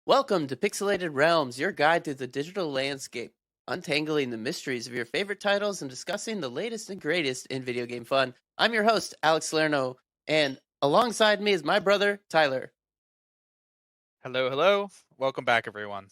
Welcome to Pixelated Realms, your guide through the digital landscape, untangling the mysteries of your favorite titles and discussing the latest and greatest in video game fun. I'm your host, Alex Salerno, and alongside me is my brother, Tyler. Hello, hello. Welcome back, everyone.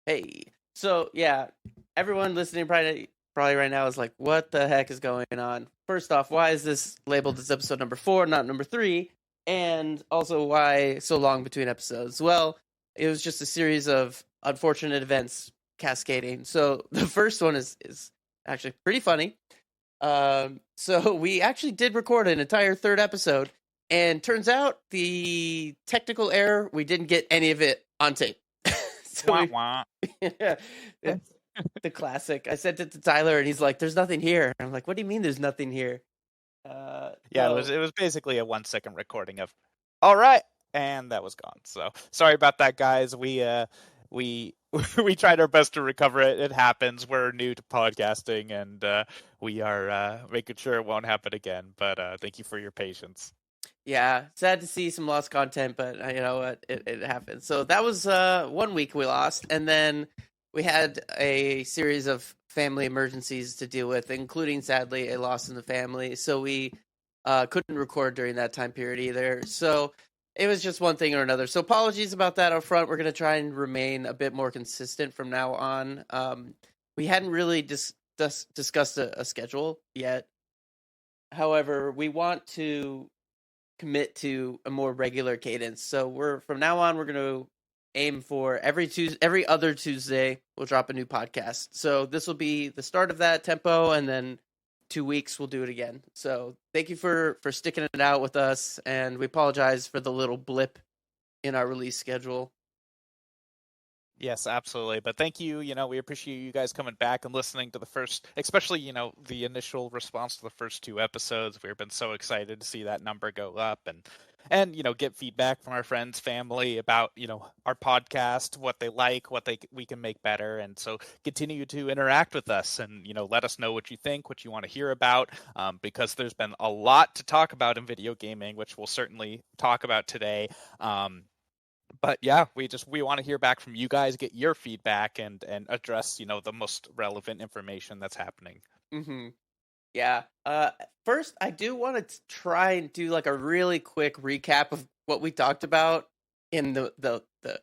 Hey. So, yeah, everyone listening probably right now is like, what the heck is going on? First off, why is this labeled as episode number 4, not number 3? And also, why so long between episodes? Well, it was just a series of unfortunate events cascading. So the first one is actually pretty funny. So we actually did record an entire third episode, and turns out the technical error, we didn't get any of it on tape. Wah, wah. Yeah, the classic. I sent it to Tyler, and he's like, "There's nothing here." I'm like, "What do you mean there's nothing here?" Yeah, it was basically a 1 second recording of, all right, and that was gone. So sorry about that, guys. We we tried our best to recover it. It happens. We're new to podcasting, and we are making sure it won't happen again. But thank you for your patience. Yeah, sad to see some lost content, but you know what? It happens. So that was 1 week we lost, and then we had a series of family emergencies to deal with, including, sadly, a loss in the family. So we couldn't record during that time period either. So it was just one thing or another. So apologies about that up front. We're going to try and remain a bit more consistent from now on. We hadn't really discussed a schedule yet. However, we want to commit to a more regular cadence. So from now on, we're going to aim for every other Tuesday, we'll drop a new podcast. So this will be the start of that tempo, and then 2 weeks we'll do it again. So thank you for sticking it out with us, and we apologize for the little blip in our release schedule. Yes, absolutely. But thank you. We appreciate you guys coming back and listening to the first, especially, the initial response to the first 2 episodes. We've been so excited to see that number go up and get feedback from our friends, family about, our podcast, what they like, we can make better. And so continue to interact with us and, let us know what you think, what you want to hear about, because there's been a lot to talk about in video gaming, which we'll certainly talk about today. But yeah, we want to hear back from you guys, get your feedback, and address the most relevant information that's happening. Mm-hmm. Yeah. First, I do want to try and do like a really quick recap of what we talked about in the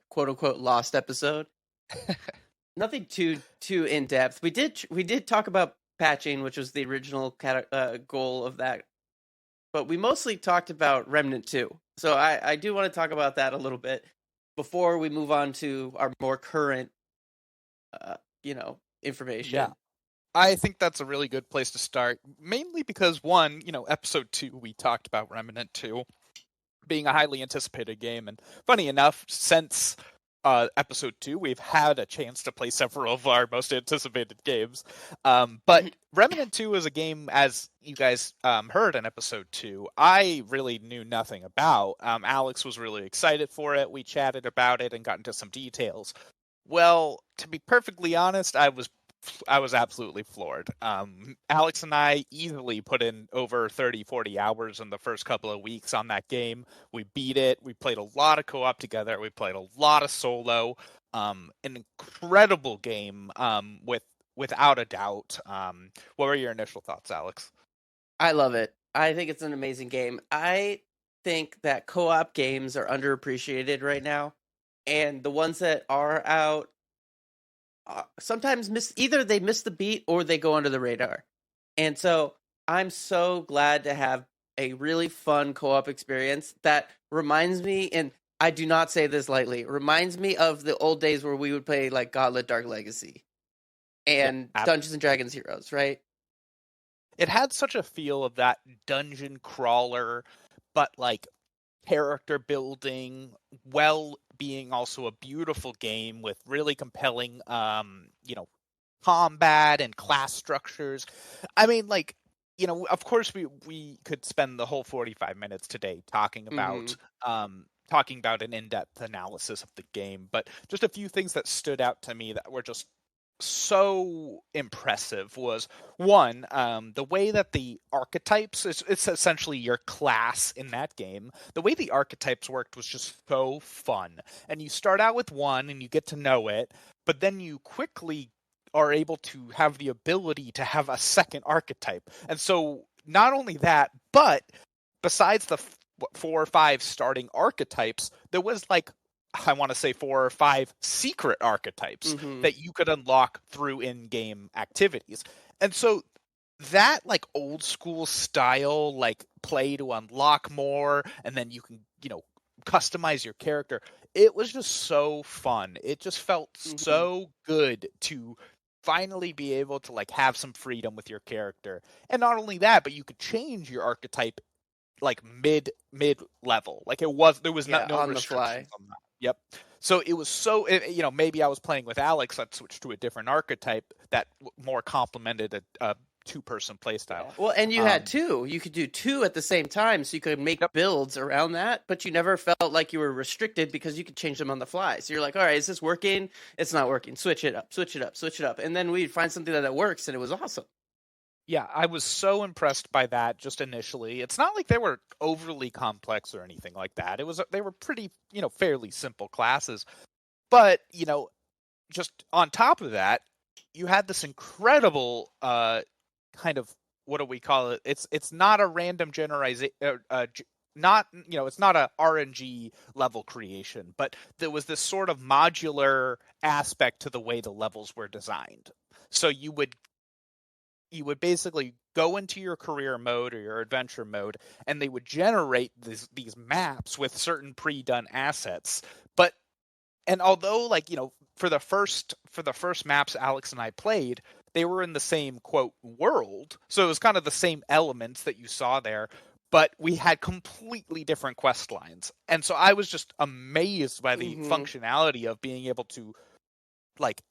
quote unquote lost episode. Nothing too in depth. We did talk about patching, which was the original goal of that, but we mostly talked about Remnant 2. So I do want to talk about that a little bit before we move on to our more current, information. Yeah. I think that's a really good place to start, mainly because one, episode 2, we talked about Remnant 2 being a highly anticipated game, and funny enough, since episode 2, we've had a chance to play several of our most anticipated games. But Remnant 2 is a game, as you guys heard in episode 2, I really knew nothing about. Alex was really excited for it. We chatted about it and got into some details. Well, to be perfectly honest, I was absolutely floored. Alex and I easily put in over 30, 40 hours in the first couple of weeks on that game. We beat it. We played a lot of co-op together. We played a lot of solo. An incredible game, without a doubt. What were your initial thoughts, Alex? I love it. I think it's an amazing game. I think that co-op games are underappreciated right now, and the ones that are out sometimes either they miss the beat or they go under the radar. And so I'm so glad to have a really fun co-op experience that reminds me, and I do not say this lightly, reminds me of the old days where we would play like Gauntlet Dark Legacy and Dungeons and Dragons Heroes, right? It had such a feel of that dungeon crawler, but like character building, well being also a beautiful game with really compelling combat and class structures. I mean, like, of course we could spend the whole 45 minutes today talking about an in-depth analysis of the game, but just a few things that stood out to me that were just so impressive was one, the way that the archetypes, it's essentially your class in that game. The way the archetypes worked was just so fun. And you start out with one and you get to know it, but then you quickly are able to have the ability to have a second archetype. And so not only that, but besides the 4 or 5 starting archetypes, there was like, I want to say 4 or 5 secret archetypes that you could unlock through in-game activities. And so that like old school style, like play to unlock more, and then you can, customize your character. It was just so fun. It just felt so good to finally be able to like have some freedom with your character. And not only that, but you could change your archetype like mid level. Like there was no on restrictions the fly. on that. Yep. So it was so, maybe I was playing with Alex, I'd switch to a different archetype that more complemented a 2-person playstyle. Yeah. Well, and you had 2. You could do 2 at the same time, so you could make builds around that, but you never felt like you were restricted because you could change them on the fly. So you're like, all right, is this working? It's not working. Switch it up, switch it up, switch it up. And then we'd find something that works, and it was awesome. Yeah, I was so impressed by that just initially. It's not like they were overly complex or anything like that. They were pretty, fairly simple classes. But, just on top of that, you had this incredible kind of, what do we call it? It's not a random generalization, not, it's not a RNG level creation, but there was this sort of modular aspect to the way the levels were designed. So you would basically go into your career mode or your adventure mode, and they would generate these maps with certain pre-done assets. And although, like, for the first maps Alex and I played, they were in the same quote world, so it was kind of the same elements that you saw there, but we had completely different quest lines. And so I was just amazed by the functionality of being able to like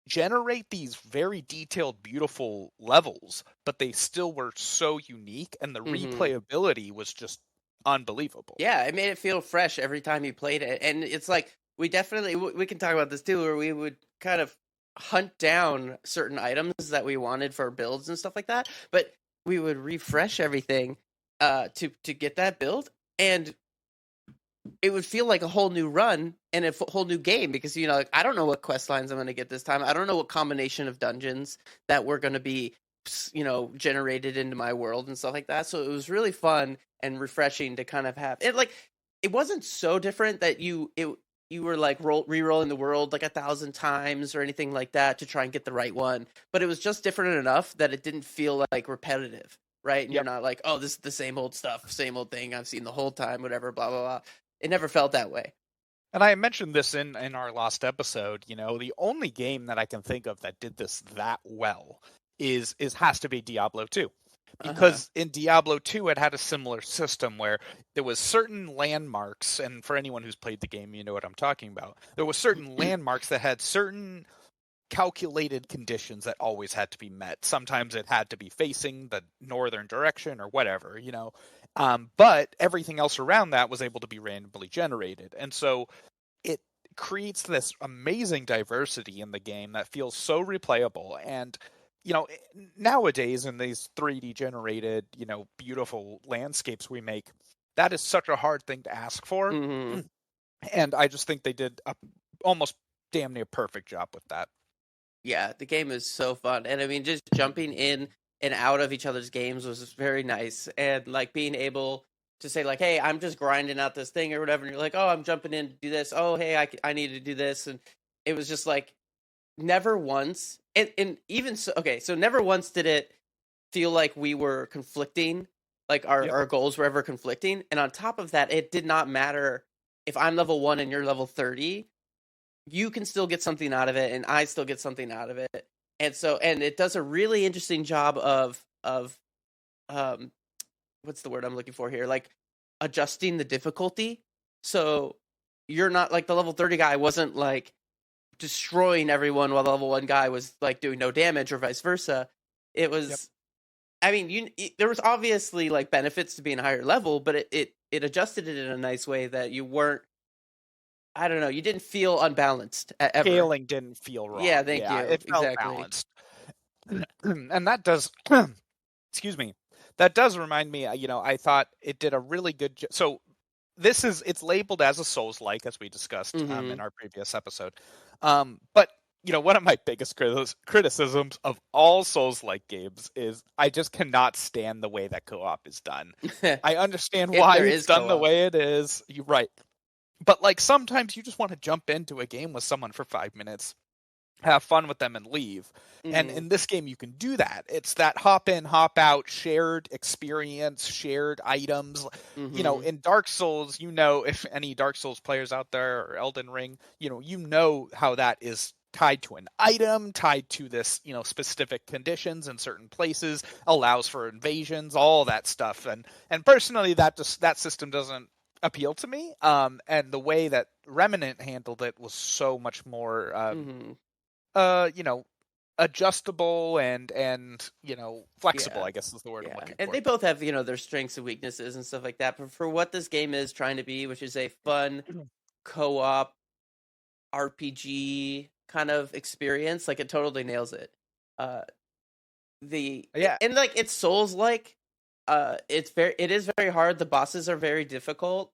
generate these very detailed, beautiful levels, but they still were so unique, and the replayability was just unbelievable. Yeah, it made it feel fresh every time you played it. And it's like, we can talk about this too, where we would kind of hunt down certain items that we wanted for builds and stuff like that, but we would refresh everything to get that build, and it would feel like a whole new run and a whole new game, because like, I don't know what quest lines I'm going to get this time. I don't know what combination of dungeons that were going to be generated into my world and stuff like that. So it was really fun and refreshing to kind of have it. Like, it wasn't so different that you were like re-rolling the world like 1,000 times or anything like that to try and get the right one, but it was just different enough that it didn't feel like repetitive, right? And you're not like, oh, this is the same old stuff, same old thing I've seen the whole time, whatever, blah blah blah. It never felt that way. And I mentioned this in our last episode. The only game that I can think of that did this that well has to be Diablo 2. Because in Diablo 2, it had a similar system where there was certain landmarks, and for anyone who's played the game, you know what I'm talking about. There was certain landmarks that had certain calculated conditions that always had to be met. Sometimes it had to be facing the northern direction or whatever, but everything else around that was able to be randomly generated. And so it creates this amazing diversity in the game that feels so replayable. And nowadays in these 3D generated, beautiful landscapes we make, that is such a hard thing to ask for. And I just think they did a almost damn near perfect job with that. Yeah, the game is so fun. And I mean, just jumping in and out of each other's games was very nice. And like being able to say like, hey, I'm just grinding out this thing or whatever. And you're like, oh, I'm jumping in to do this. Oh, hey, I need to do this. And it was just like, never once. And even so, okay, so never once did it feel like we were conflicting, like our goals were ever conflicting. And on top of that, it did not matter if I'm level 1 and you're level 30. You can still get something out of it, and I still get something out of it. And so, and it does a really interesting job of what's the word I'm looking for here? Like adjusting the difficulty. So you're not like the level 30 guy wasn't like destroying everyone while the level 1 guy was like doing no damage, or vice versa. It was, I mean, there was obviously like benefits to being a higher level, but it adjusted it in a nice way that you weren't I don't know. You didn't feel unbalanced ever. Scaling didn't feel wrong. Yeah, thank you. It felt Exactly. balanced. And that does, excuse me, that does remind me, I thought it did a really good job. So it's labeled as a Souls-like, as we discussed in our previous episode. But one of my biggest criticisms of all Souls-like games is I just cannot stand the way that co-op is done. I understand why it's done the way it is. You're right. But like sometimes you just want to jump into a game with someone for 5 minutes, have fun with them, and leave. And in this game you can do that. It's that hop in, hop out, shared experience, shared items. In Dark Souls, if any Dark Souls players out there, or Elden Ring, you know how that is tied to an item, tied to this, specific conditions in certain places, allows for invasions, all that stuff. And personally, that system doesn't appeal to me. And the way that Remnant handled it was so much more adjustable and flexible, I guess is the word I'm looking for. And they both have, their strengths and weaknesses and stuff like that. But for what this game is trying to be, which is a fun co-op RPG kind of experience, like it totally nails it. And like it's Souls-like. It is very hard. The bosses are very difficult.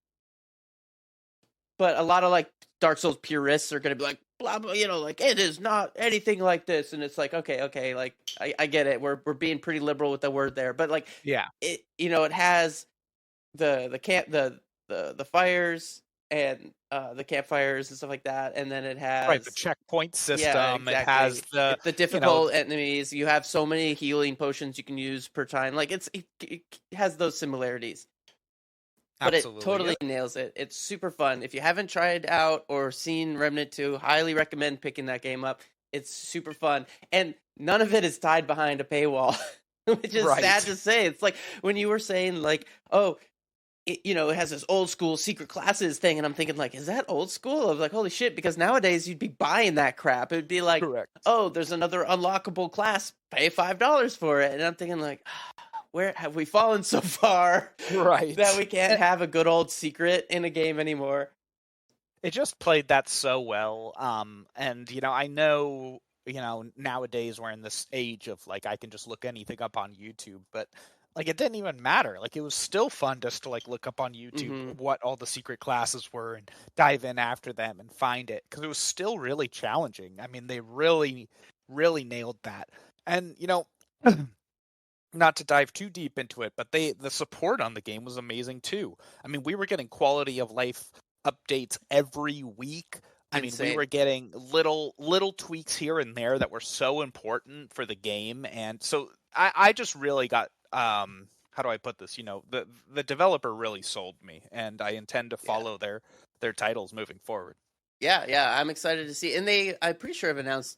But a lot of like Dark Souls purists are going to be like, blah, blah, like it is not anything like this. And it's like, okay. Like I get it. We're being pretty liberal with the word there, but like, it, it has the fires and the campfires and stuff like that. And then it has the checkpoint system. Yeah, exactly. It has the difficult enemies. You have so many healing potions you can use per time. Like it has those similarities. But Absolutely, it totally nails it. It's super fun. If you haven't tried out or seen Remnant 2, highly recommend picking that game up. It's super fun. And none of it is tied behind a paywall, which is sad to say. It's like when you were saying like, oh, it has this old school secret classes thing. And I'm thinking like, is that old school? I was like, holy shit. Because nowadays you'd be buying that crap. It would be like, oh, there's another unlockable class. Pay $5 for it. And I'm thinking like, where have we fallen so far that we can't have a good old secret in a game anymore? It just played that so well. And, I know, nowadays we're in this age of like, I can just look anything up on YouTube, but like, it didn't even matter. Like, it was still fun just to like look up on YouTube what all the secret classes were and dive in after them and find it. 'Cause it was still really challenging. I mean, they really, really nailed that. And, not to dive too deep into it, but the support on the game was amazing too. I mean, we were getting quality of life updates every week. I mean, we were getting little tweaks here and there that were so important for the game. And so I just really got, how do I put this? The developer really sold me, and I intend to follow their titles moving forward. Yeah, I'm excited to see. And I'm pretty sure have announced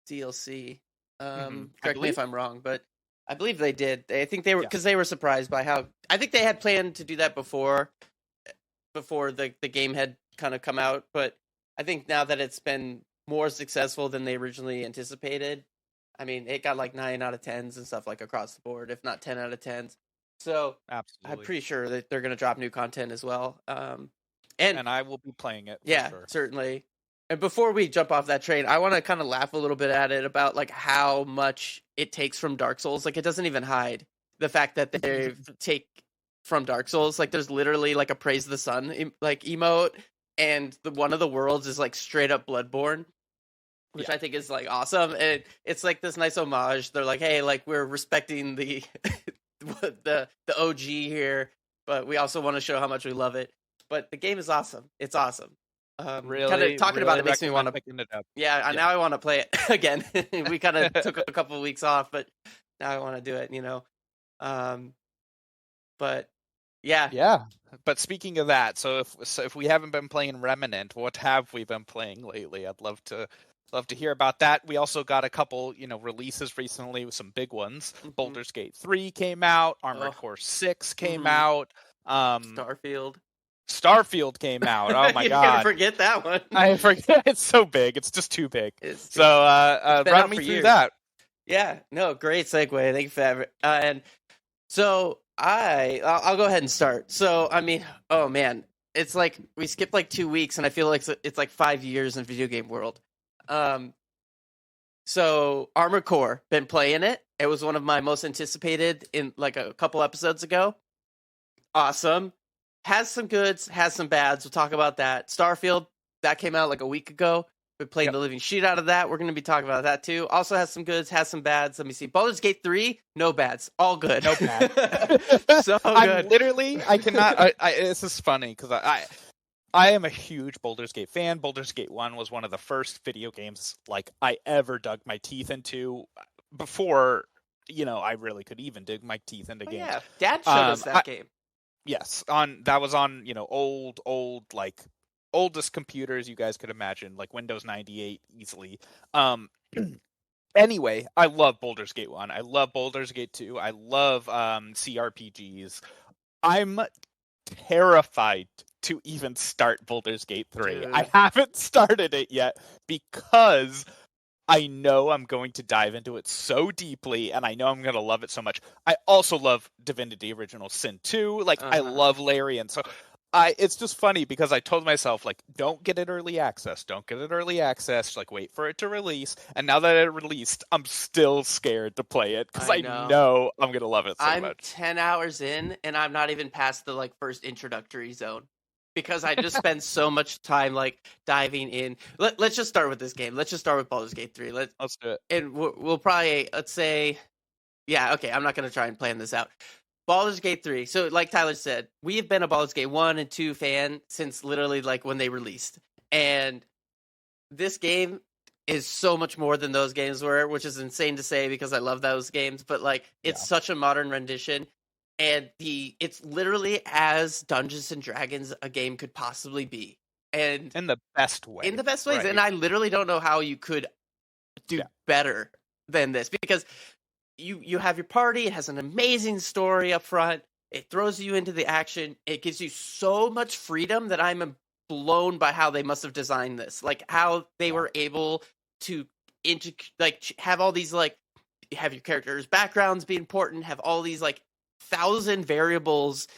DLC. Correct me if I'm wrong, but I believe they did. I think they were, because they were surprised by how. I think they had planned to do that before the game had kind of come out. But I think now that it's been more successful than they originally anticipated, I mean, it got like 9 out of 10s and stuff like across the board, if not 10 out of 10s. So I'm pretty sure that they're going to drop new content as well. And I will be playing it. Yeah, for sure. Certainly. And before we jump off that train, I want to kind of laugh a little bit at it about like how much it takes from Dark Souls. Like it doesn't even hide the fact that they take from Dark Souls. Like there's literally like a Praise the Sun like emote, and one of the worlds is like straight up Bloodborne, which I think is like awesome. And it's like this nice homage. They're like, hey, like we're respecting the the OG here, but we also want to show how much we love it. But the game is awesome. It's awesome. Really, kind of talking about it makes me want to picking it up. Yeah, now I want to play it again. We kind of took a couple of weeks off, but now I want to do it, but yeah. But speaking of that, so if we haven't been playing Remnant, what have we been playing lately? I'd love to hear about that. We also got a couple releases recently with some big ones. Baldur's Gate 3 came out, Armored Core 6 came out, Starfield came out. Oh my god! You're gonna forget that one. I forget. It's so big. It's just too big. So run me through that. Yeah. No. Great segue. Thank you for that. And so I'll go ahead and start. So I mean, oh man, it's like we skipped like 2 weeks, and I feel like it's like 5 years in video game world. So Armored Core, been playing it. It was one of my most anticipated in like a couple episodes ago. Awesome. Has some goods, has some bads. We'll talk about that. Starfield, that came out like a week ago. We played the living shit out of that. We're going to be talking about that too. Also has some goods, has some bads. Let me see. Baldur's Gate 3, no bads. All good. No bad. So I'm good. I cannot. This is funny because I am a huge Baldur's Gate fan. Baldur's Gate 1 was one of the first video games like I ever dug my teeth into before, I really could even dig my teeth into games. Yeah, Dad showed us that game. Yes, that was on, old like oldest computers you guys could imagine, like Windows 98 easily. Anyway, I love Baldur's Gate 1. I love Baldur's Gate 2. I love CRPGs. I'm terrified to even start Baldur's Gate 3. Dude. I haven't started it yet because I know I'm going to dive into it so deeply, and I know I'm going to love it so much. I also love Divinity Original Sin 2. Like, I love Larian. So it's just funny because I told myself, like, don't get it early access. Don't get it early access. Like, wait for it to release. And now that it released, I'm still scared to play it because I know I'm going to love it so much. I'm 10 hours in, and I'm not even past the, like, first introductory zone. Because I just spend so much time, like, diving in. Let's just start with this game. Let's just start with Baldur's Gate 3. Let's do it. And we'll probably, let's say... Yeah, okay, I'm not going to try and plan this out. Baldur's Gate 3. So, like Tyler said, we have been a Baldur's Gate 1 and 2 fan since literally, like, when they released. And this game is so much more than those games were, which is insane to say because I love those games. But, like, it's such a modern rendition. And it's literally as Dungeons and Dragons a game could possibly be. And in the best way. In the best ways. Right. And I literally don't know how you could do better than this. Because... You have your party. It has an amazing story up front. It throws you into the action. It gives you so much freedom that I'm blown by how they must have designed this. Like how they were able to have all these like have your characters' backgrounds be important. Have all these like 1,000 variables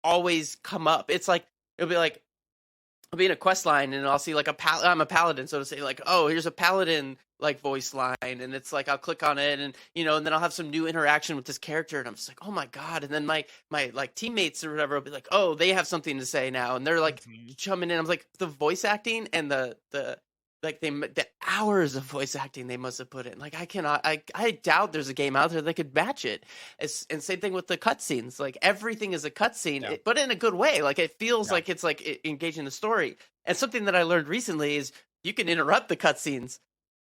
always come up. It's like it'll be like I'll be in a quest line and I'll see like I'm a paladin, so to say like, oh, here's a paladin like voice line, and it's like I'll click on it and and then I'll have some new interaction with this character and I'm just like, oh my god. And then my like teammates or whatever will be like, oh, they have something to say now, and they're like chumming in. I'm like, the voice acting and the hours of voice acting they must have put in. Like I doubt there's a game out there that could match it. And same thing with the cutscenes. Like everything is a cutscene, but in a good way. Like it feels like it's like engaging the story. And something that I learned recently is you can interrupt the cutscenes.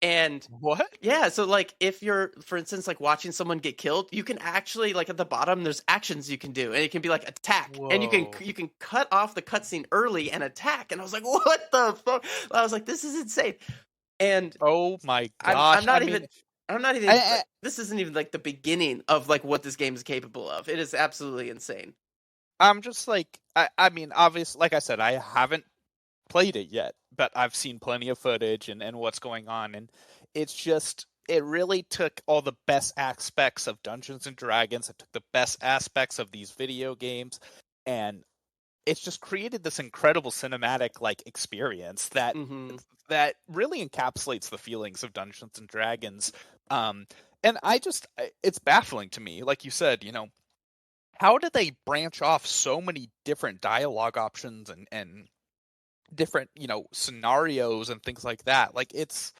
And what? Yeah, so like if you're, for instance, like watching someone get killed, you can actually like at the bottom there's actions you can do, and it can be like attack. Whoa. And you can cut off the cutscene early and attack. And I was like, what the fuck? I was like, this is insane. And oh my gosh, I'm not even. This isn't even like the beginning of like what this game is capable of. It is absolutely insane. I'm just like, I mean, obviously, like I said, I haven't played it yet, but I've seen plenty of footage and what's going on, and it's just, it really took all the best aspects of Dungeons and Dragons. It took the best aspects of these video games, and it's just created this incredible cinematic like experience that that really encapsulates the feelings of Dungeons and Dragons. And it's baffling to me, like you said, how did they branch off so many different dialogue options and different scenarios and things like that? Like it's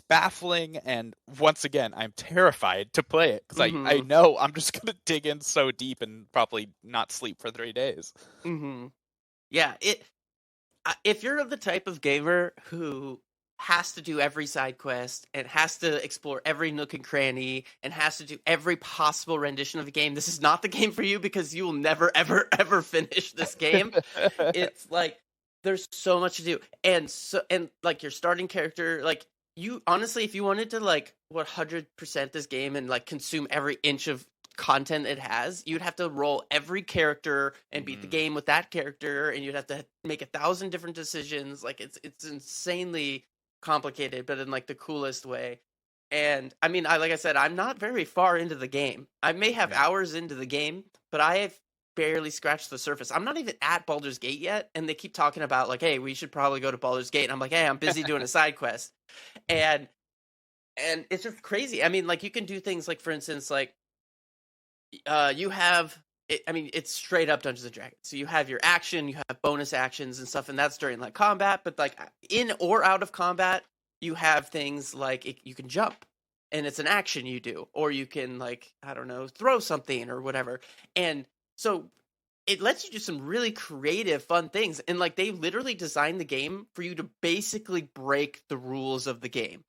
baffling, and once again I'm terrified to play it because I know I'm just gonna dig in so deep and probably not sleep for 3 days. Yeah, if you're the type of gamer who has to do every side quest and has to explore every nook and cranny and has to do every possible rendition of the game, this is not the game for you because you will never ever ever finish this game. It's like there's so much to do, and like your starting character, like you honestly, if you wanted to like 100% this game and like consume every inch of content it has, you'd have to roll every character and beat the game with that character, and you'd have to make 1,000 different decisions. Like it's insanely complicated, but in like the coolest way. And I mean, like I said, I'm not very far into the game. I may have hours into the game, but I have barely scratched the surface. I'm not even at Baldur's Gate yet, and they keep talking about like, hey, we should probably go to Baldur's Gate. And I'm like, hey, I'm busy doing a side quest, and it's just crazy. I mean, like you can do things like, for instance, like you have. I mean, it's straight up Dungeons and Dragons. So you have your action, you have bonus actions and stuff, and that's during like combat. But like in or out of combat, you have things like you can jump, and it's an action you do, or you can like I don't know, throw something or whatever. And so it lets you do some really creative, fun things. And like they literally designed the game for you to basically break the rules of the game.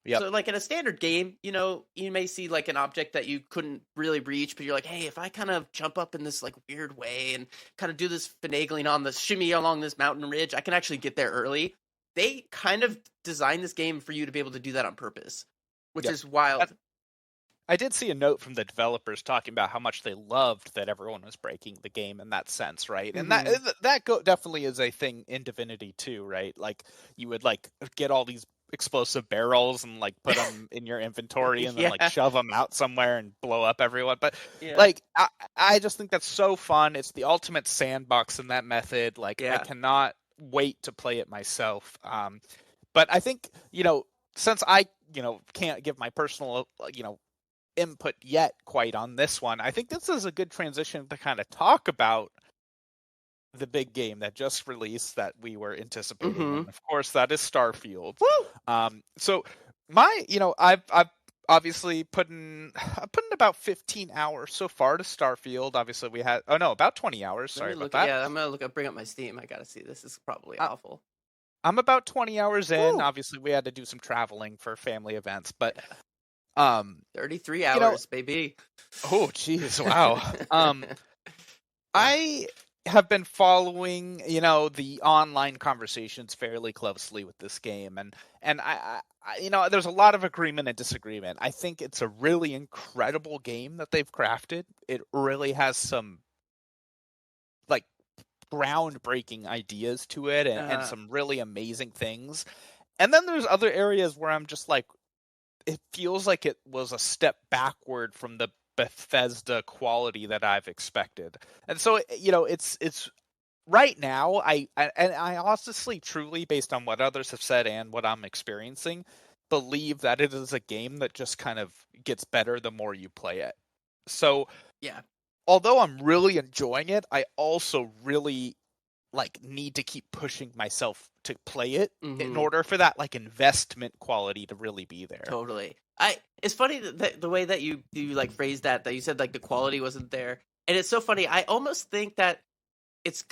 Yep. So like in a standard game, you know, you may see like an object that you couldn't really reach, but you're like, hey, if I kind of jump up in this like weird way and kind of do this finagling on the shimmy along this mountain ridge, I can actually get there early. They kind of designed this game for you to be able to do that on purpose, which is wild. I did see a note from the developers talking about how much they loved that everyone was breaking the game in that sense, right? And that definitely is a thing in Divinity 2, right? Like you would like get all these explosive barrels and like put them in your inventory and then like shove them out somewhere and blow up everyone. But like I just think that's so fun. It's the ultimate sandbox in that method. Like I cannot wait to play it myself. But I think, you know, since I, you know, can't give my personal, you know, input yet quite on this one, I think this is a good transition to kind of talk about the big game that just released that we were anticipating. And of course that is Starfield. So my, you know, I've obviously put in about 15 hours so far to Starfield. Obviously we had about 20 hours. Sorry about that. Yeah, I'm gonna bring up my Steam. I gotta see. This is probably awful. I'm about 20 hours in. Obviously we had to do some traveling for family events, but 33 hours, baby. Oh geez, wow. I have been following, you know, the online conversations fairly closely with this game, and I you know, there's a lot of agreement and disagreement. I think it's a really incredible game that they've crafted. It really has some like groundbreaking ideas to it and some really amazing things. And then there's other areas where I'm just like, it feels like it was a step backward from the Bethesda quality that I've expected. And so, you know, it's right now, I honestly, truly, based on what others have said and what I'm experiencing, believe that it is a game that just kind of gets better the more you play it. So, yeah, although I'm really enjoying it, I also really like need to keep pushing myself to play it in order for that like investment quality to really be there. Totally. It's funny that the way that you like phrased that you said like the quality wasn't there, and it's so funny. I almost think that it's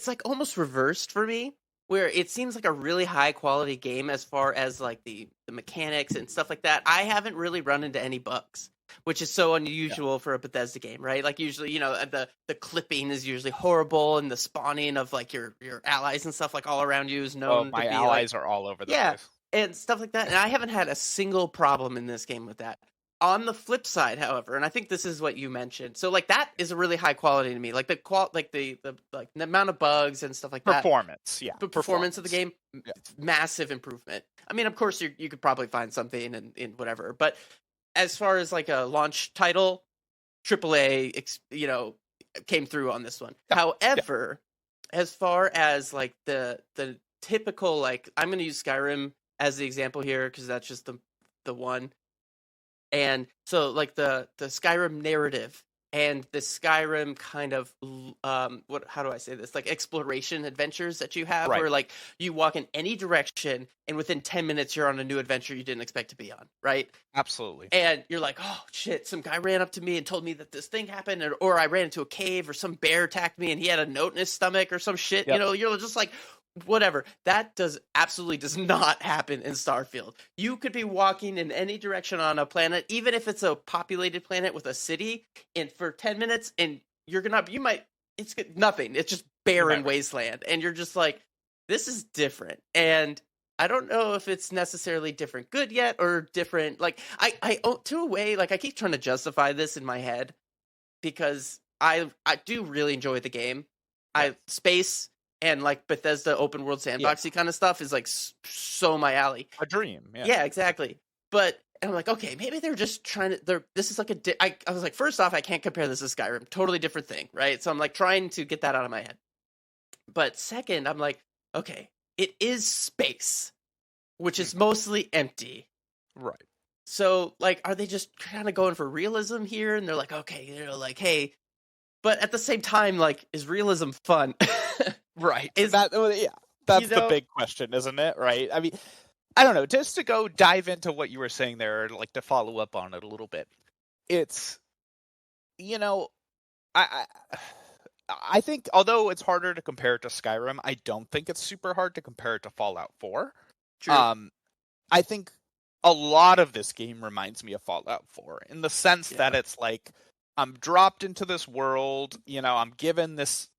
like almost reversed for me, where it seems like a really high quality game as far as like the mechanics and stuff like that. I haven't really run into any bugs, which is so unusual for a Bethesda game, right? Like usually, you know, the clipping is usually horrible, and the spawning of like your allies and stuff like all around you is known to be my allies are all over the place. And stuff like that. And I haven't had a single problem in this game with that. On the flip side, however, and I think this is what you mentioned, so like that is a really high quality to me. Like the amount of bugs and stuff like that. Performance of the game, massive improvement. I mean, of course, you could probably find something in whatever, but as far as like a launch title, AAA, you know, came through on this one. However, as far as like the typical, like I'm going to use Skyrim as the example here because that's just the one. And so like the Skyrim narrative and the Skyrim kind of how do I say this, like exploration adventures that you have, where like you walk in any direction and within 10 minutes you're on a new adventure you didn't expect to be on, right? Absolutely. And you're like, oh shit, some guy ran up to me and told me that this thing happened, or I ran into a cave, or some bear attacked me and he had a note in his stomach or some shit. You know, you're just like, whatever. That absolutely does not happen in Starfield. You could be walking in any direction on a planet, even if it's a populated planet with a city, and for 10 minutes, and it's nothing. It's just barren wasteland. And you're just like, this is different. And I don't know if it's necessarily different good yet, or different. Like I to a way, like I keep trying to justify this in my head because I do really enjoy the game. Space and like Bethesda open world sandboxy kind of stuff is like so my alley. A dream. Yeah, exactly. But And I'm like, okay, maybe they're just trying to. This is like I was like, first off, I can't compare this to Skyrim. Totally different thing, right? So I'm like trying to get that out of my head. But second, I'm like, okay, it is space, which is mostly empty. Right. So like, are they just kind of going for realism here? And they're like, okay, like, hey, but at the same time, like, is realism fun? Right. Is That's the big question, isn't it? Right. I mean, I don't know. Just to go dive into what you were saying there, like to follow up on it a little bit. It's, I I think although it's harder to compare it to Skyrim, I don't think it's super hard to compare it to Fallout 4. true. I think a lot of this game reminds me of Fallout 4 in the sense that it's like I'm dropped into this world, I'm given this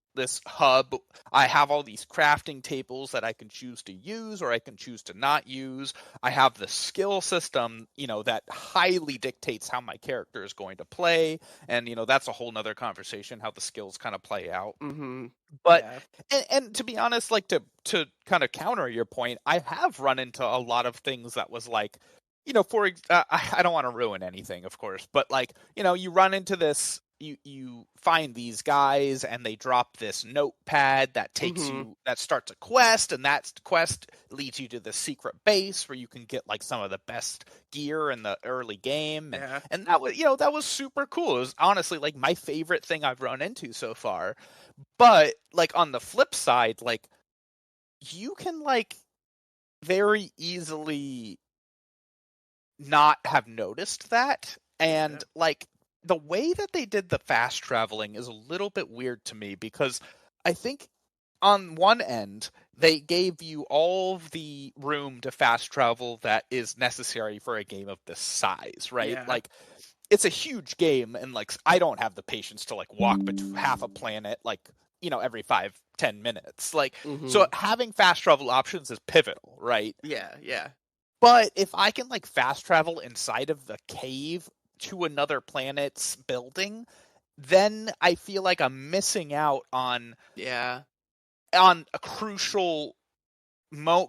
hub. I have all these crafting tables that I can choose to use or I can choose to not use. I have the skill system, that highly dictates how my character is going to play. And, that's a whole nother conversation, how the skills kind of play out. Mm-hmm. But Yeah. and to be honest, like to kind of counter your point, I have run into a lot of things that was like, I don't want to ruin anything, of course, but like, you run into this, you find these guys and they drop this notepad that takes you, that starts a quest, and that quest leads you to the secret base where you can get like some of the best gear in the early game. And that was, that was super cool. It was honestly like my favorite thing I've run into so far. But like on the flip side, like you can like very easily not have noticed that. And like the way that they did the fast traveling is a little bit weird to me, because I think on one end they gave you all of the room to fast travel that is necessary for a game of this size, right? Like it's a huge game, and like I don't have the patience to like walk half a planet like every 5-10 minutes, like so having fast travel options is pivotal, right? Yeah. But if I can like fast travel inside of the cave to another planet's building, then I feel like I'm missing out on a crucial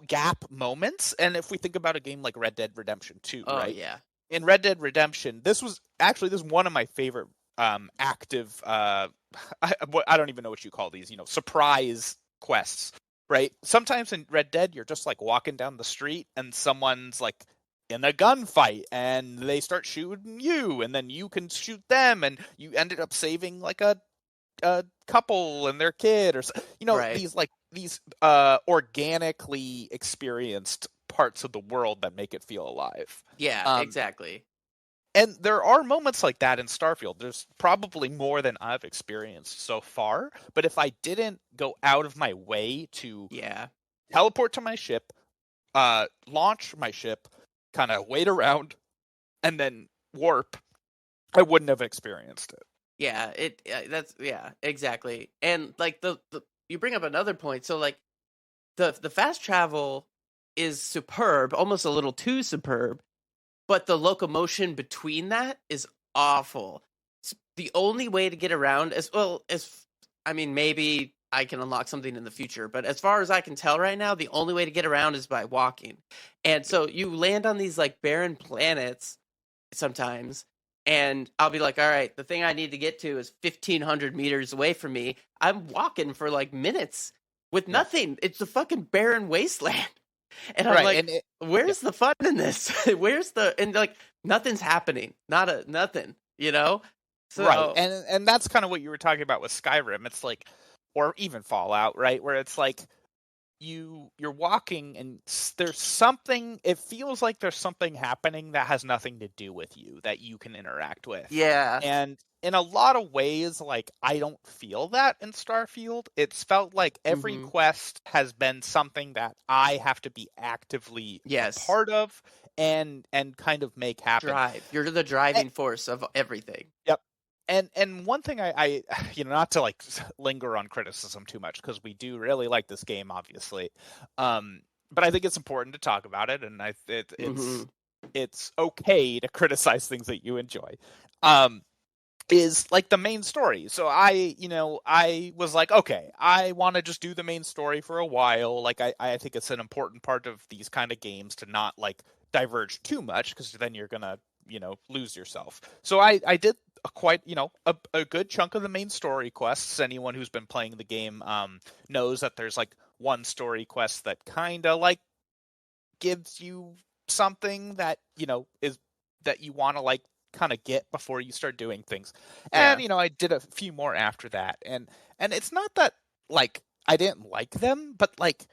gap moments. And if we think about a game like Red Dead Redemption 2, right? Yeah. In Red Dead Redemption, this is one of my favorite active I don't even know what you call these, surprise quests, right? Sometimes in Red Dead you're just like walking down the street and someone's like in a gunfight and they start shooting you, and then you can shoot them, and you ended up saving like a couple and their kid, or these organically experienced parts of the world that make it feel alive. Exactly. And there are moments like that in Starfield. There's probably more than I've experienced so far, but if I didn't go out of my way to teleport to my ship, launch my ship, kind of wait around, and then warp, I wouldn't have experienced it. Exactly. And like the you bring up another point. So like the fast travel is superb, almost a little too superb, but the locomotion between that is awful. It's the only way to get around, as well as, I mean, maybe I can unlock something in the future, but as far as I can tell right now, the only way to get around is by walking. And so you land on these like barren planets sometimes, and I'll be like, all right, the thing I need to get to is 1,500 meters away from me. I'm walking for like minutes with nothing. It's a fucking barren wasteland. And I'm like, where's the fun in this? And like nothing's happening. Nothing, So, right. And that's kind of what you were talking about with Skyrim. It's like, or even Fallout, right? Where it's like you're walking and there's something, it feels like there's something happening that has nothing to do with you that you can interact with. Yeah. And in a lot of ways, like I don't feel that in Starfield. It's felt like every quest has been something that I have to be actively a part of and kind of make happen. You're the driving force of everything. Yep. And one thing I not to like linger on criticism too much, because we do really like this game, obviously, but I think it's important to talk about it, and it's okay to criticize things that you enjoy. Is like the main story. So I was like, okay, I want to just do the main story for a while. Like I think it's an important part of these kind of games to not like diverge too much, because then you're gonna lose yourself. So I did a good chunk of the main story quests. Anyone who's been playing the game knows that there's like one story quest that kind of like gives you something that is that you want to like kind of get before you start doing things. And I did a few more after that, and it's not that like I didn't like them, but like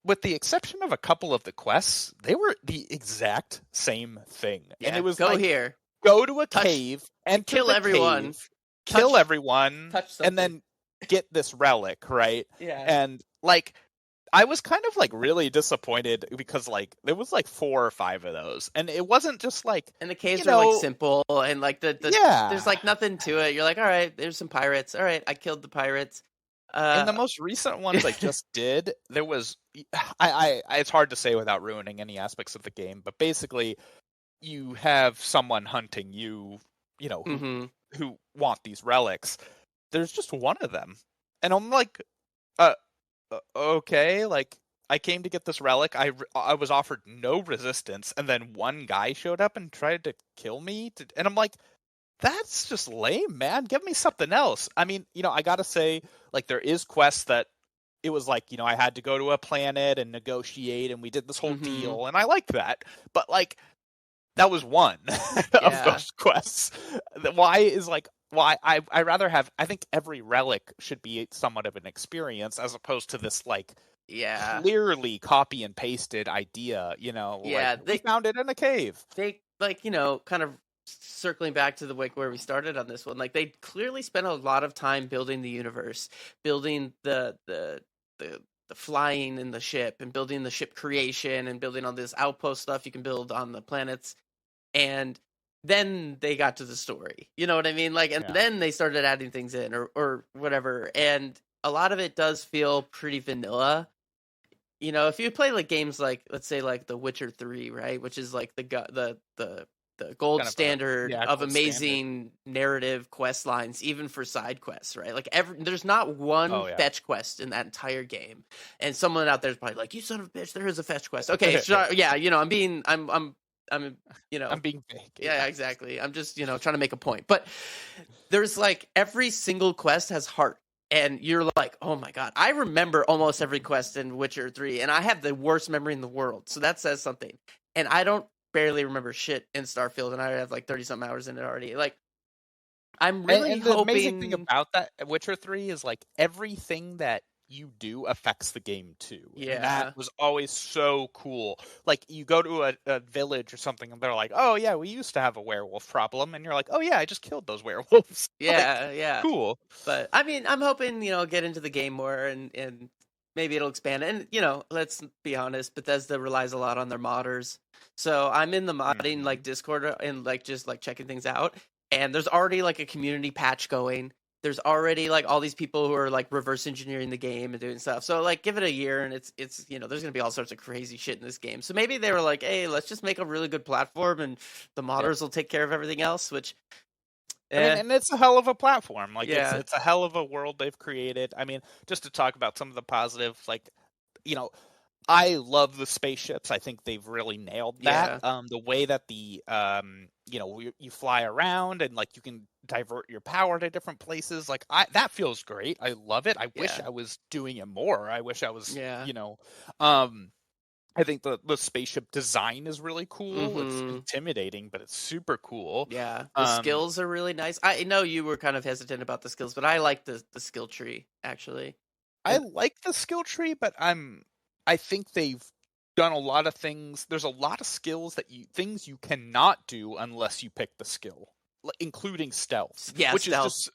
with the exception of a couple of the quests, they were the exact same thing. Yeah, And it was go like, here, go to a cave, enter kill the everyone, cave, kill everyone, touch and then get this relic, right? Yeah. And like I was kind of like really disappointed because like there was like 4 or 5 of those, and it wasn't just like, and the caves are like simple, and like the there's like nothing to it. You're like, all right, there's some pirates. All right, I killed the pirates. In the most recent ones I just did, there was I it's hard to say without ruining any aspects of the game, but basically you have someone hunting you, who want these relics. There's just one of them, and I'm like, okay, like I came to get this relic. I was offered no resistance, and then one guy showed up and tried to kill me, and I'm like, that's just lame, man. Give me something else. I mean, I gotta say, like, there is quests that it was like, I had to go to a planet and negotiate, and we did this whole deal, and I like that. But like, that was one of those quests. Why I rather have, I think every relic should be somewhat of an experience as opposed to this like clearly copy and pasted idea, like, they found it in a cave. They like, kind of circling back to the where we started on this one, like they clearly spent a lot of time building the universe, building the flying in the ship, and building the ship creation, and building all this outpost stuff you can build on the planets. And then they got to the story, you know what I mean? Like, and then they started adding things in or whatever. And a lot of it does feel pretty vanilla. If you play like games like, let's say like The Witcher 3, right? Which is like the gold Kind of standard of gold amazing narrative quest lines, even for side quests, right? Like there's not one fetch quest in that entire game. And someone out there's probably like, you son of a bitch, there is a fetch quest. Okay, I'm being vague. Yeah, exactly. I'm just, trying to make a point. But there's like every single quest has heart. And you're like, oh my God, I remember almost every quest in Witcher 3, and I have the worst memory in the world. So that says something. And I don't barely remember shit in Starfield, and I have like 30-something hours in it already. Like, I'm really and the amazing thing about that Witcher 3 is like everything that you do affects the game too. Yeah. And that was always so cool. Like, you go to a village or something, and they're like, oh yeah, we used to have a werewolf problem, and you're like, oh yeah, I just killed those werewolves. Yeah, like, cool. But I mean, I'm hoping, get into the game more, and maybe it'll expand. And let's be honest, Bethesda relies a lot on their modders. So I'm in the modding like Discord and like just like checking things out, and there's already like a community patch going. There's already like all these people who are like reverse engineering the game and doing stuff. So like, give it a year, and it's there's gonna be all sorts of crazy shit in this game. So maybe they were like, hey, let's just make a really good platform, and the modders will take care of everything else. Which, I mean, and it's a hell of a platform. Like, it's a hell of a world they've created. I mean, just to talk about some of the positives, like, I love the spaceships. I think they've really nailed that. The way that the you fly around, and like you can divert your power to different places. Like, that feels great. I love it. I wish I was doing it more. I wish I was I think the spaceship design is really cool. It's intimidating, but it's super cool. Yeah, the skills are really nice. I know you were kind of hesitant about the skills, but I like the skill tree, actually. I like the skill tree, but I think they've done a lot of things. There's a lot of skills things you cannot do unless you pick the skill, including stealth. Yeah, which stealth. is just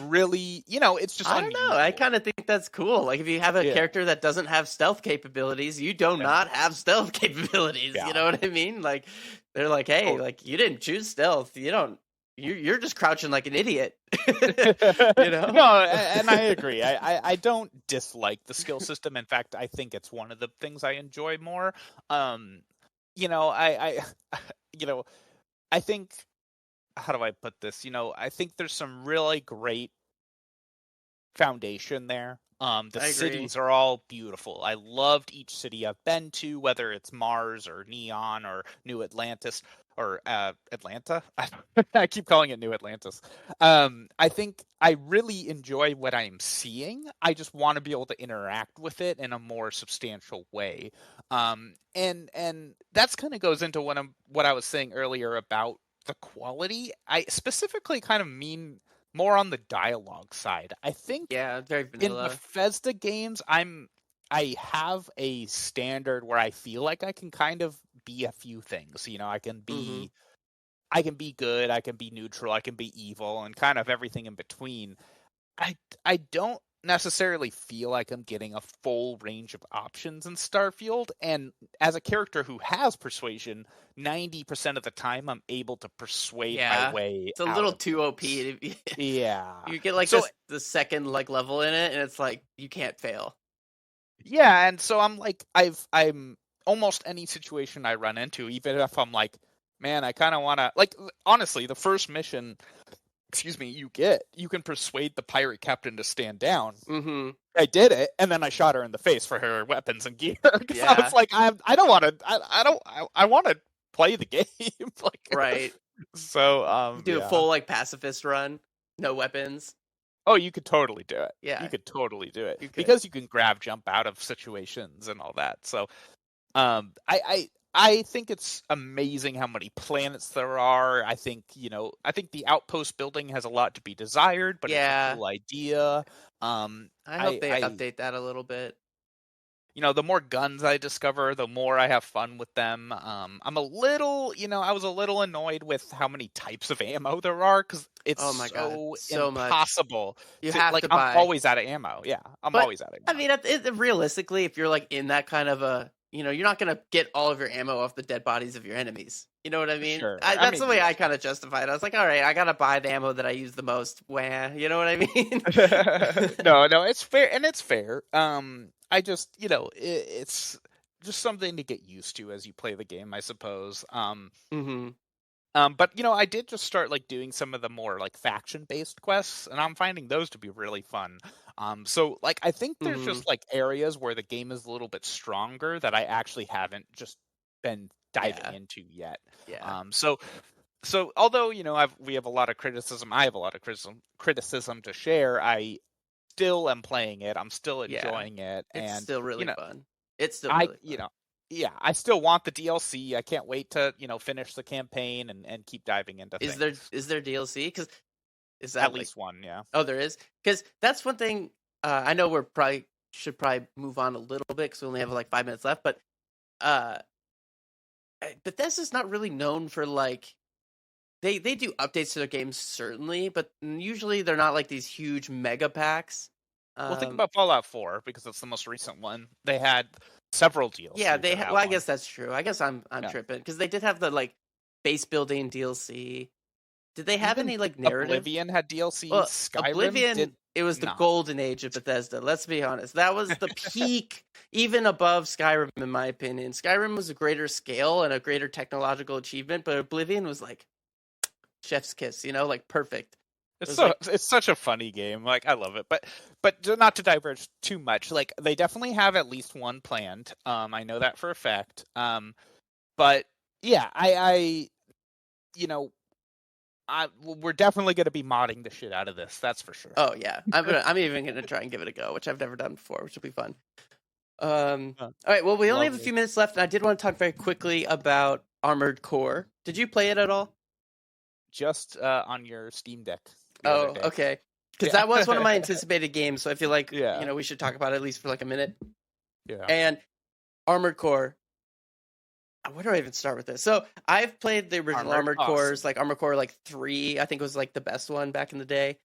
really, it's just I don't know. I kind of think that's cool. Like, if you have a character that doesn't have stealth capabilities, you do not have stealth capabilities. You know what I mean? Like, they're like, hey, like, you didn't choose stealth. You're just crouching like an idiot. No, and I agree. I don't dislike the skill system. In fact, I think it's one of the things I enjoy more. I think, how do I put this? I think there's some really great foundation there. The I agree. cities are all beautiful. I loved each city I've been to, whether it's Mars or Neon or New Atlantis or Atlanta. I keep calling it New Atlantis. I think I really enjoy what I'm seeing. I just want to be able to interact with it in a more substantial way. And that's kind of goes into what I was saying earlier about the quality. I specifically kind of mean more on the dialogue side. I think Yeah, very in vanilla. Bethesda games, I have a standard where I feel like I can kind of be a few things. You know, Mm-hmm. I can be good, I can be neutral, I can be evil, and kind of everything in between. I don't necessarily feel like I'm getting a full range of options in Starfield, and as a character who has persuasion, 90% of the time I'm able to persuade my Yeah, way it's a out little of too things. OP. Yeah. You get like So the second like level in it, and it's like you can't fail. yeah, and so I'm like I'm almost any situation I run into, even if I'm like, man, I kind of want to like honestly, the first mission, excuse me, you can persuade the pirate captain to stand down. Mm-hmm. I did it, and then I shot her in the face for her weapons and gear because I was Yeah, like, I don't want to, I want to play the game, like right. so You do a yeah. full like pacifist run, no weapons. Oh, you could totally do it. You Yeah, could totally do it you could. because you can grab jump out of situations and all that. So I think it's amazing how many planets there are. I think I think the outpost building has a lot to be desired, but it's a Yeah, cool idea. I hope they I update that a little bit. the more guns I discover, the more I have fun with them. I'm a little, I was a little annoyed with how many types of ammo there are because it's Oh my god, so so much. impossible You to have like. to I'm buy. always out of ammo. Yeah, I'm But always out of I ammo. mean, realistically, if you're like in that kind of a, you're not gonna get all of your ammo off the dead bodies of your enemies. You know what I mean? Sure. I That's the mean, way yeah. I kind of justified it. I was like, all right, I gotta buy the ammo that I use the most. Wah, you know what I mean? No, it's fair, and it's fair. I just, it's just something to get used to as you play the game, I suppose. Mm-hmm. But I did just start like doing some of the more like faction-based quests, and I'm finding those to be really fun. So like I think there's Mm-hmm. just like areas where the game is a little bit stronger that I actually haven't just been diving Yeah. into yet. Yeah. So although we have a lot of criticism, I have a lot of criticism to share. I still am playing it. I'm still Yeah. enjoying it, It's and still really fun. It's still I really fun. yeah, I still want the DLC. I can't wait to finish the campaign and keep diving into Is things. there DLC? Because is At that like, least one, yeah. oh, there is? Because that's one thing. I know we're probably should probably move on a little bit because we only have like 5 minutes left. But uh, Bethesda's not really known for like they do updates to their games certainly, but usually they're not like these huge mega packs. Well, think Um, about Fallout 4 because it's the most recent one. They had several yeah, DLC for that well, I one. guess that's true. I guess I'm Yeah. tripping because they did have the like base building DLC. Did they have Even any like narrative? Oblivion had DLC. Well, Skyrim Oblivion, did it was the not. golden age of Bethesda. Let's be honest. That was the peak, even above Skyrim, in my opinion. Skyrim was a greater scale and a greater technological achievement, but Oblivion was like chef's kiss, like perfect. It was like, It's such a funny game. Like I love it, but not to diverge too much. Like they definitely have at least one planned. I know that for a fact. But yeah, you know, we're definitely going to be modding the shit out of this. That's for sure. oh yeah, I'm even gonna try and give it a go, which I've never done before, which will be fun. All right, well, we only have a Lovely. few minutes left, and I did want to talk very quickly about Armored Core. Did you play it at all? Just on your Steam Deck the Oh, other day. okay. Because Yeah. that was one of my anticipated games, so I feel like Yeah. we should talk about it at least for like a minute. Yeah. And Armored Core. Where do I even start with this? So I've played the original Armored Cores, awesome. like Armored Core like 3, I think was like the best one back in the day.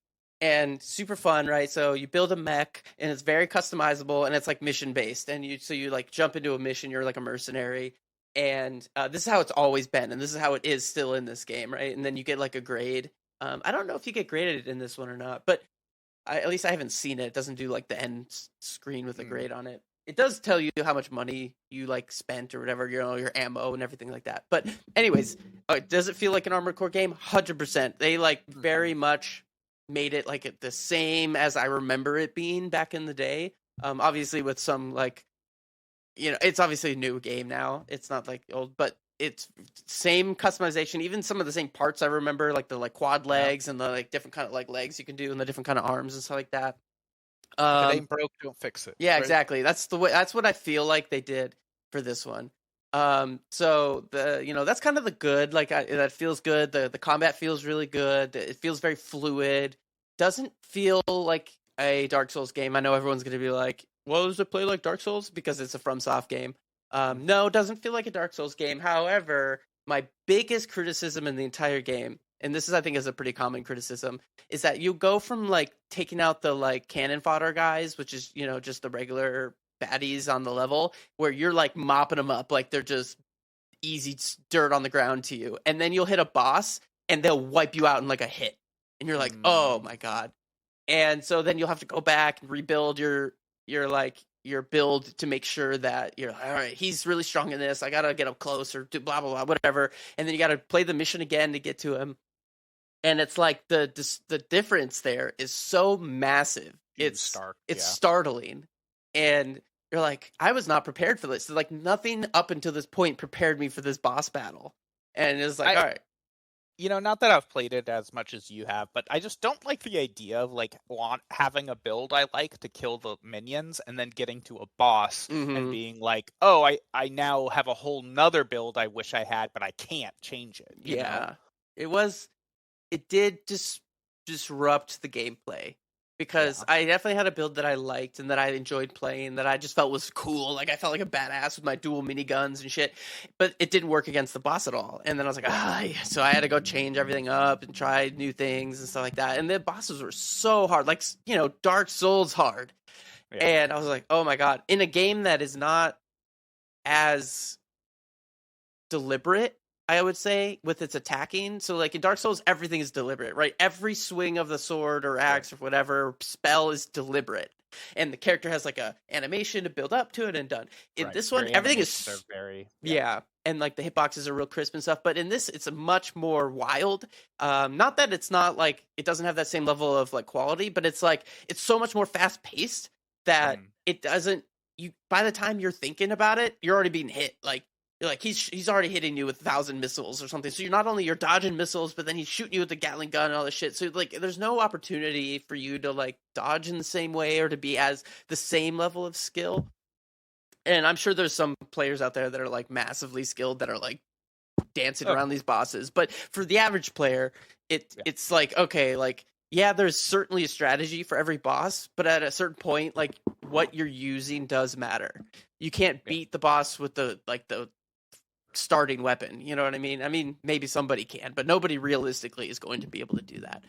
And super fun, right? So you build a mech and it's very customizable and it's like mission based. And you like jump into a mission, you're like a mercenary. And this is how it's always been, and this is how it is still in this game, right? And then you get like a grade. I don't know if you get graded in this one or not, but at least I haven't seen it. It doesn't do like the end screen with a grade on it. It does tell you how much money you like spent or whatever, your ammo and everything like that. But anyways, does it feel like an Armored Core game? 100%. They like very much made it like the same as I remember it being back in the day. Obviously with some like, it's obviously a new game now. It's not like old, but it's same customization. Even some of the same parts I remember, like the like quad Yeah. legs and the like different kind of like legs you can do and the different kind of arms and stuff like that. If it Um, ain't broke, don't fix it. yeah, Right? exactly. That's the way. That's what I feel like they did for this one. So that's kind of the good. Like that feels good. The combat feels really good. It feels very fluid. Doesn't feel like a Dark Souls game. I know everyone's gonna be like, "Well, does it play like Dark Souls?" Because it's a FromSoft game. No, it doesn't feel like a Dark Souls game. However, my biggest criticism in the entire game, and this is I think is a pretty common criticism, is that you go from like taking out the like cannon fodder guys, which is just the regular baddies on the level, where you're like mopping them up like they're just easy dirt on the ground to you, and then you'll hit a boss and they'll wipe you out in like a hit, and you're like, oh Mm, my god. And so then you'll have to go back and rebuild your build to make sure that you're like, all right, he's really strong in this, I gotta get up close or do blah blah blah whatever, and then you gotta play the mission again to get to him. And it's like the difference there is so massive. too It's stark. it's Yeah. startling, and you're like, I was not prepared for this. Like nothing up until this point prepared me for this boss battle, and it's like, I all right, not that I've played it as much as you have, but I just don't like the idea of like having a build I like to kill the minions and then getting to a boss and mm-hmm, being like, oh, I now have a whole nother build I wish I had, but I can't change it. yeah, it was. It did disrupt the gameplay because Yeah. I definitely had a build that I liked and that I enjoyed playing, that I just felt was cool. Like I felt like a badass with my dual miniguns and shit, but it didn't work against the boss at all. And then I was like, yeah. So I had to go change everything up and try new things and stuff like that. And the bosses were so hard, like Dark Souls hard. Yeah. And I was like, oh my god, in a game that is not as deliberate, I would say, with its attacking. So like in Dark Souls, everything is deliberate, right? Every swing of the sword or Right. axe or whatever spell is deliberate, and the character has like a animation to build up to it and done. In Right. this one, Your everything animations are is very yeah, and like the hitboxes are real crisp and stuff. But in this, it's a much more wild. Not that it's not like it doesn't have that same level of like quality, but it's like it's so much more fast paced that Mm. it doesn't. You by the time you're thinking about it, you're already being hit. Like you're like he's already hitting you with 1,000 missiles or something. So you're not only you're dodging missiles, but then he's shooting you with the Gatling gun and all this shit. So like there's no opportunity for you to like dodge in the same way or to be as the same level of skill. And I'm sure there's some players out there that are like massively skilled that are like dancing Of around these bosses. But for the average player, Yeah. it's like okay, like yeah, there's certainly a strategy for every boss, but at a certain point, like what you're using does matter. You can't Yeah. beat the boss with the starting weapon. You know what I mean? I mean, maybe somebody can, but nobody realistically is going to be able to do that.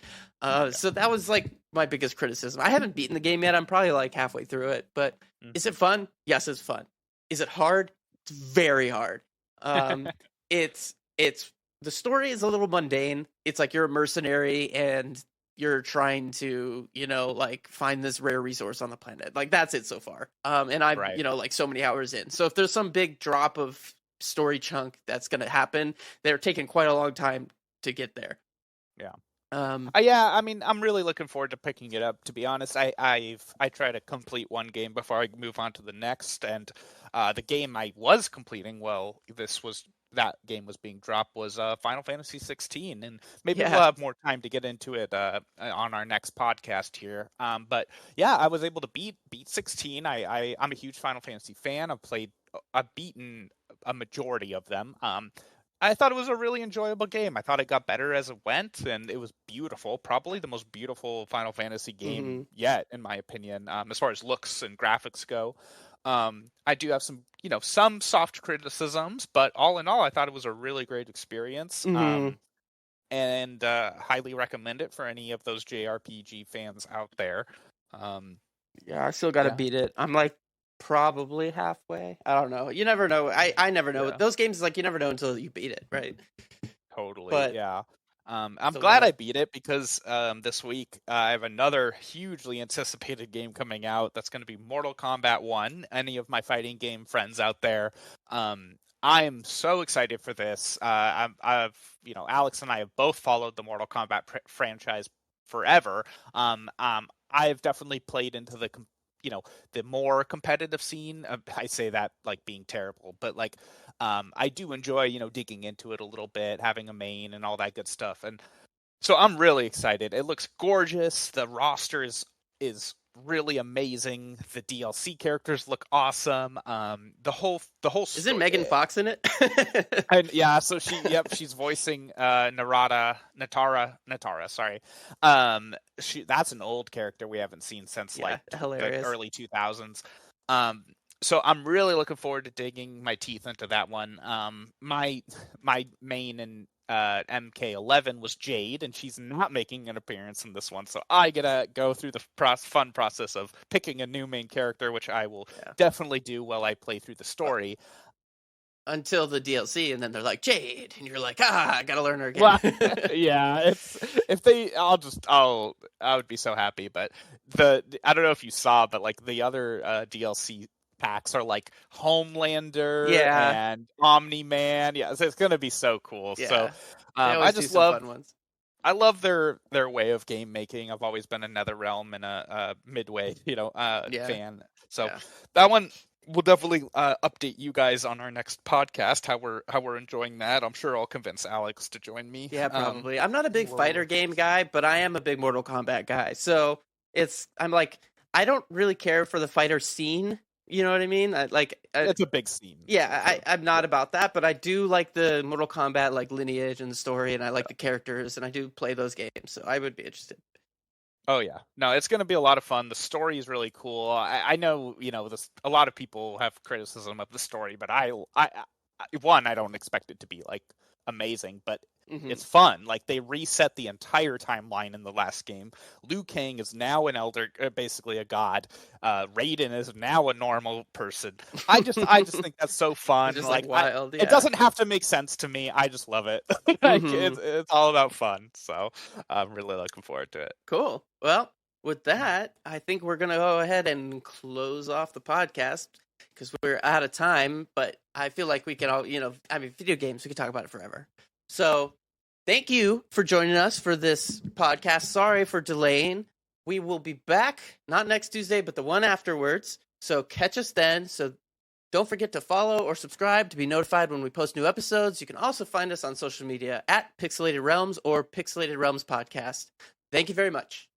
So that was like my biggest criticism. I haven't beaten the game yet. I'm probably like halfway through it, but is it fun? Yes, it's fun. Is it hard? It's very hard. Um, it's the story is a little mundane. It's like you're a mercenary and you're trying to, like find this rare resource on the planet. Like that's it so far. And I'm, Right. like so many hours in. So if there's some big drop of story chunk that's going to happen, they're taking quite a long time to get there. Yeah. Um, Yeah, I mean, I'm really looking forward to picking it up. To be honest, I try to complete one game before I move on to the next, and the game I was completing, well, that game was being dropped, was Final Fantasy 16, and maybe we'll yeah. have more time to get into it on our next podcast here. But yeah, I was able to beat 16. I'm a huge Final Fantasy fan. I've beaten a majority of them. I thought it was a really enjoyable game. I thought it got better as it went, and it was beautiful. Probably the most beautiful Final Fantasy Mm-hmm. game yet, in my opinion, as far as looks and graphics go. I do have some soft criticisms, but all in all, I thought it was a really great experience. Mm-hmm. And highly recommend it for any of those JRPG fans out there. Um, Yeah, I still got to yeah, beat it. I'm like probably halfway. I don't know. You never know. I never know. yeah. Those games, like you never know until you beat it, right? Totally, But yeah. I'm still glad I gotta. beat it because this week I have another hugely anticipated game coming out. That's going to be Mortal Kombat 1. Any of my fighting game friends out there, I am so excited for this. Alex and I have both followed the Mortal Kombat franchise forever. I've definitely played into the the more competitive scene. I say that like being terrible, but like I do enjoy digging into it a little bit, having a main and all that good stuff. And so I'm really excited. It looks gorgeous. The roster is really amazing. The DLC characters look awesome. The whole Isn't Megan Fox in it? And yeah, so she's voicing Natara, sorry. That's an old character we haven't seen since the early 2000s. So I'm really looking forward to digging my teeth into that one. My main in MK11 was Jade, and she's not making an appearance in this one, so I gotta go through the fun process of picking a new main character, which I will definitely do while I play through the story. Until the DLC, and then they're like Jade, and you're like, I gotta learn her again. Well, yeah, I would be so happy. But I don't know if you saw, but like the other DLC packs are like Homelander and Omni-Man. Yeah, so it's gonna be so cool. Yeah. So I just love fun ones. I love their way of game making. I've always been a NetherRealm and a Midway, fan. So that one. We'll definitely update you guys on our next podcast how we're enjoying that. I'm sure I'll convince Alex to join me. Yeah, probably. I'm not a big fighter game guy, but I am a big Mortal Kombat guy. So I'm like, I don't really care for the fighter scene. You know what I mean? It's a big scene. Yeah, I'm not about that, but I do like the Mortal Kombat like lineage and the story, and I like the characters, and I do play those games, so I would be interested. Oh yeah, no, it's going to be a lot of fun. The story is really cool. I know, a lot of people have criticism of the story, but I don't expect it to be like amazing, but it's fun. Like they reset the entire timeline in the last game. Liu Kang is now an elder, basically a god. Raiden is now a normal person. I just think that's so fun. Just like wild. It doesn't have to make sense to me. I just love it. It's all about fun. So I'm really looking forward to it. Cool. Well, with that, I think we're gonna go ahead and close off the podcast because we're out of time. But I feel like we can all, video games. We could talk about it forever. So, thank you for joining us for this podcast. Sorry for delaying. We will be back, not next Tuesday, but the one afterwards. So, catch us then. So, don't forget to follow or subscribe to be notified when we post new episodes. You can also find us on social media at Pixelated Realms or Pixelated Realms Podcast. Thank you very much.